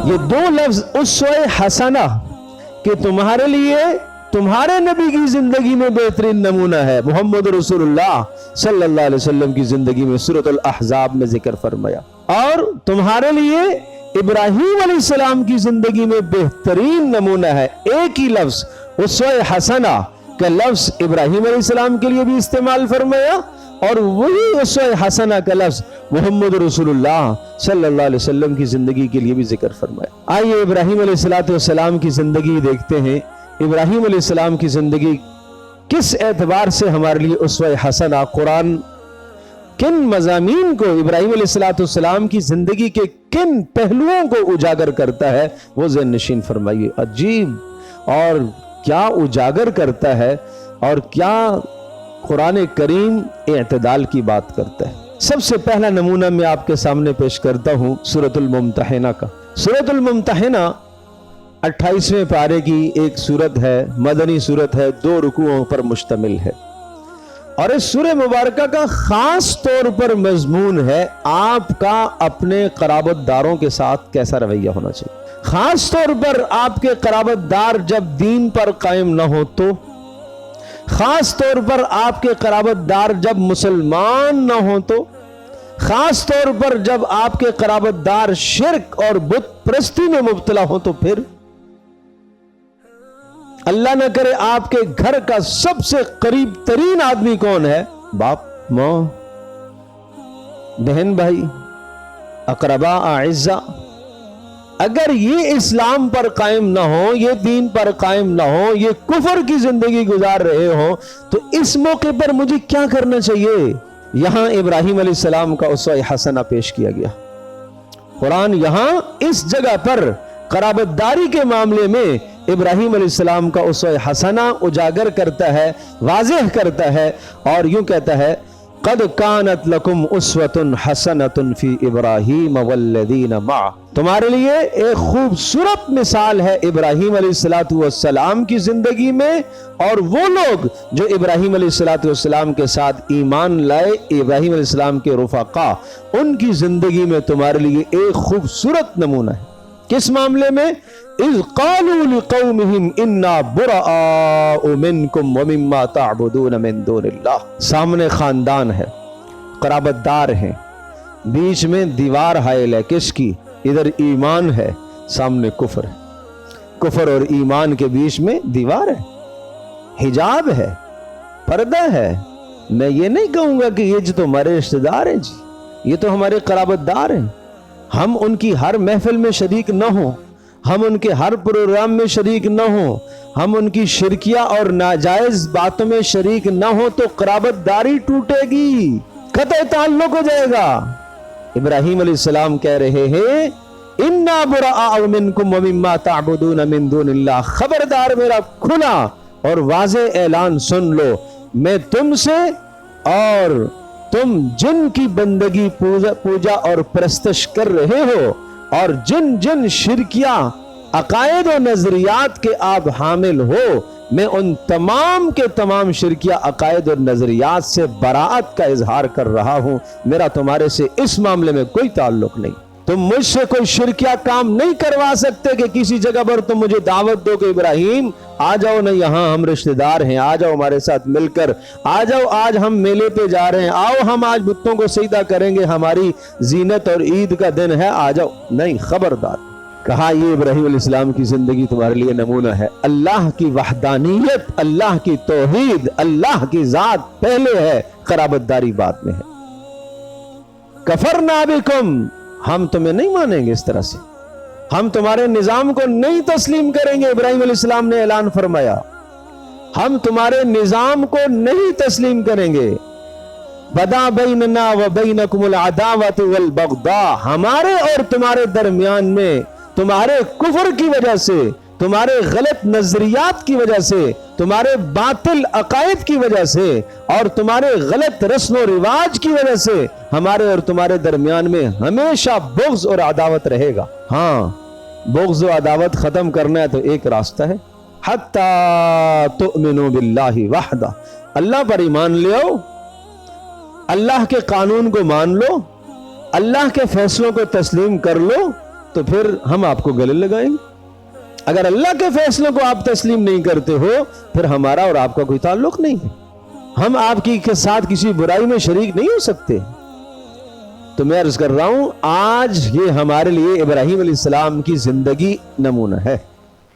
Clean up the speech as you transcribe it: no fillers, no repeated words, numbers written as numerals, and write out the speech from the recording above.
یہ دو لفظ اسوہ حسنہ کہ تمہارے لیے تمہارے نبی کی زندگی میں بہترین نمونہ ہے، محمد رسول اللہ صلی اللہ علیہ وسلم کی زندگی میں سورۃ الاحزاب میں ذکر فرمایا، اور تمہارے لیے ابراہیم علیہ السلام کی زندگی میں بہترین نمونہ ہے۔ ایک ہی لفظ اسوہ حسنہ کا لفظ ابراہیم علیہ السلام کے لیے بھی استعمال فرمایا، اور وہی اسوہ حسنہ کا لفظ محمد رسول اللہ صلی اللہ علیہ وسلم کی زندگی کے لیے بھی ذکر فرمایا۔ آئیے ابراہیم علیہ السلام کی زندگی دیکھتے ہیں۔ ابراہیم علیہ السلام کی زندگی کس اعتبار سے ہمارے لیے اسوہ حسنہ، قرآن کن مضامین کو، ابراہیم علیہ السلام کی زندگی کے کن پہلوؤں کو اجاگر کرتا ہے، وہ ذہن نشین فرمائیے۔ عجیب، اور کیا اجاگر کرتا ہے، اور کیا قرآن کریم اعتدال کی بات کرتا ہے۔ سب سے پہلا نمونہ میں آپ کے سامنے پیش کرتا ہوں سورۃ الممتحنہ کا۔ سورۃ الممتحنہ 28ویں پارے کی ایک سورت ہے، مدنی سورت ہے، 2 رکوعوں پر مشتمل ہے، اور اس سورہ مبارکہ کا خاص طور پر مضمون ہے آپ کا اپنے قرابت داروں کے ساتھ کیسا رویہ ہونا چاہیے۔ خاص طور پر آپ کے قرابت دار جب دین پر قائم نہ ہو تو، خاص طور پر آپ کے قرابت دار جب مسلمان نہ ہوں تو، خاص طور پر جب آپ کے قرابت دار شرک اور بت پرستی میں مبتلا ہو تو پھر اللہ نہ کرے آپ کے گھر کا سب سے قریب ترین آدمی کون ہے؟ باپ، ماں، بہن، بھائی، اقربا، اعزا۔ اگر یہ اسلام پر قائم نہ ہو، یہ دین پر قائم نہ ہو، یہ کفر کی زندگی گزار رہے ہو، تو اس موقع پر مجھے کیا کرنا چاہیے؟ یہاں ابراہیم علیہ السلام کا اسوہ حسنہ پیش کیا گیا۔ قرآن یہاں اس جگہ پر قرابت داری کے معاملے میں ابراہیم علیہ السلام کا اسوہ حسنہ اجاگر کرتا ہے، واضح کرتا ہے، اور یوں کہتا ہے قد کانت لکم اسوۃ حسنۃ فی ابراہیم والذین معہ۔ تمہارے لیے ایک خوبصورت مثال ہے ابراہیم علیہ السلام کی زندگی میں، اور وہ لوگ جو ابراہیم علیہ السلام کے ساتھ ایمان لائے، ابراہیم علیہ السلام کے رفقا، ان کی زندگی میں تمہارے لیے ایک خوبصورت نمونہ ہے۔ کس معاملے میں؟ اذ قالوا لقومہم انا براء منکم ومما تعبدون من دون اللہ۔ سامنے خاندان ہے، قرابت دار ہیں، بیچ میں دیوار حائل ہے، کس کی؟ ادھر ایمان ہے، سامنے کفر ہے، کفر اور ایمان کے بیچ میں دیوار ہے، حجاب ہے، پردہ ہے۔ میں یہ نہیں کہوں گا کہ یہ جو تمہارے رشتہ دار ہیں جی، یہ تو ہمارے قرابت دار ہیں، ہم ان کی ہر محفل میں شریک نہ ہوں، ہم ان کے ہر پروگرام میں شریک نہ ہوں، ہم ان کی شرکیہ اور ناجائز باتوں میں شریک نہ ہوں تو قرابت داری ٹوٹے گی، قطع تعلق ہو جائے گا۔ ابراہیم علیہ السلام کہہ رہے ہیں انا براء منکم ومما تعبدون من دون اللہ، خبردار میرا کھلا اور واضح اعلان سن لو، میں تم سے اور تم جن کی بندگی پوجا اور پرستش کر رہے ہو، اور جن جن شرکیہ عقائد و نظریات کے آپ حامل ہو، میں ان تمام کے تمام شرکیہ عقائد اور نظریات سے براءت کا اظہار کر رہا ہوں۔ میرا تمہارے سے اس معاملے میں کوئی تعلق نہیں، تم مجھ سے کوئی شرکیہ کام نہیں کروا سکتے کہ کسی جگہ پر تم مجھے دعوت دو کہ ابراہیم آ جاؤ نا، یہاں ہم رشتہ دار ہیں، آ جاؤ ہمارے ساتھ مل کر، آ جاؤ آج ہم میلے پہ جا رہے ہیں، آؤ ہم آج بتوں کو سجدہ کریں گے، ہماری زینت اور عید کا دن ہے، آ جاؤ۔ نہیں، خبردار۔ کہا یہ ابراہیم علیہ السلام کی زندگی تمہارے لیے نمونہ ہے۔ اللہ کی وحدانیت، اللہ کی توحید، اللہ کی ذات پہلے ہے، قرابت داری بعد میں ہے۔ کفرنا بکم، ہم تمہیں نہیں مانیں گے، اس طرح سے ہم تمہارے نظام کو نہیں تسلیم کریں گے۔ ابراہیم علیہ السلام نے اعلان فرمایا ہم تمہارے نظام کو نہیں تسلیم کریں گے۔ بدا بیننا و بینکم العداوۃ والبغضاء، ہمارے اور تمہارے درمیان میں تمہارے کفر کی وجہ سے، تمہارے غلط نظریات کی وجہ سے، تمہارے باطل عقائد کی وجہ سے، اور تمہارے غلط رسم و رواج کی وجہ سے ہمارے اور تمہارے درمیان میں ہمیشہ بغض اور عداوت رہے گا۔ ہاں، بغض و عداوت ختم کرنا ہے تو ایک راستہ ہے، حتی تؤمنوا باللہ وحدہ، اللہ پر ایمان لے آؤ، اللہ کے قانون کو مان لو، اللہ کے فیصلوں کو تسلیم کر لو، تو پھر ہم آپ کو گلے لگائیں گے. اگر اللہ کے فیصلوں کو آپ تسلیم نہیں کرتے ہو پھر ہمارا اور آپ کا کوئی تعلق نہیں. ہم آپ کی کے ساتھ کسی برائی میں شریک نہیں ہو سکتے. تو میں عرض کر رہا ہوں آج یہ ہمارے لیے ابراہیم علیہ السلام کی زندگی نمونہ ہے.